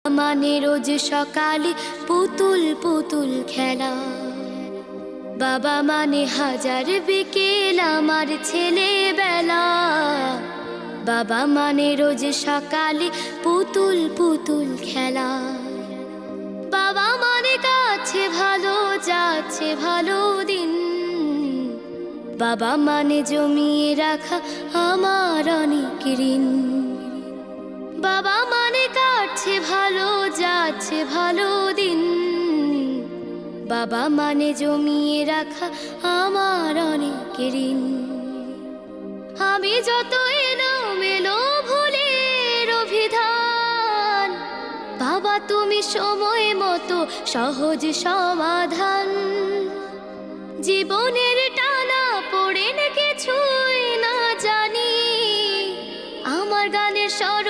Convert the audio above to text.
মানে রোজ সকালে পুতুল পুতুল খেলা, বাবা মানে হাজার বিকেল আমার ছেলেবেলা। বাবা মানে রোজ সকালে পুতুল পুতুল খেলা, বাবা মানে কাছে ভালো যাচ্ছে ভালো দিন। বাবা মানে জমিয়ে রাখা আমার অনেক ঋণ। বাবা মানে কাটছে ভালো যাচ্ছে ভালো দিন। বাবা মানে জমিয়ে রাখা আমার অনেক ঋণ। আমি যত এলোমেলো ভুলের অভিধান, বাবা তুমি সময় মতো সহজ সমাধান। জীবনের টানা পড়ে কিছুই না জানি, আমার গানের স্বর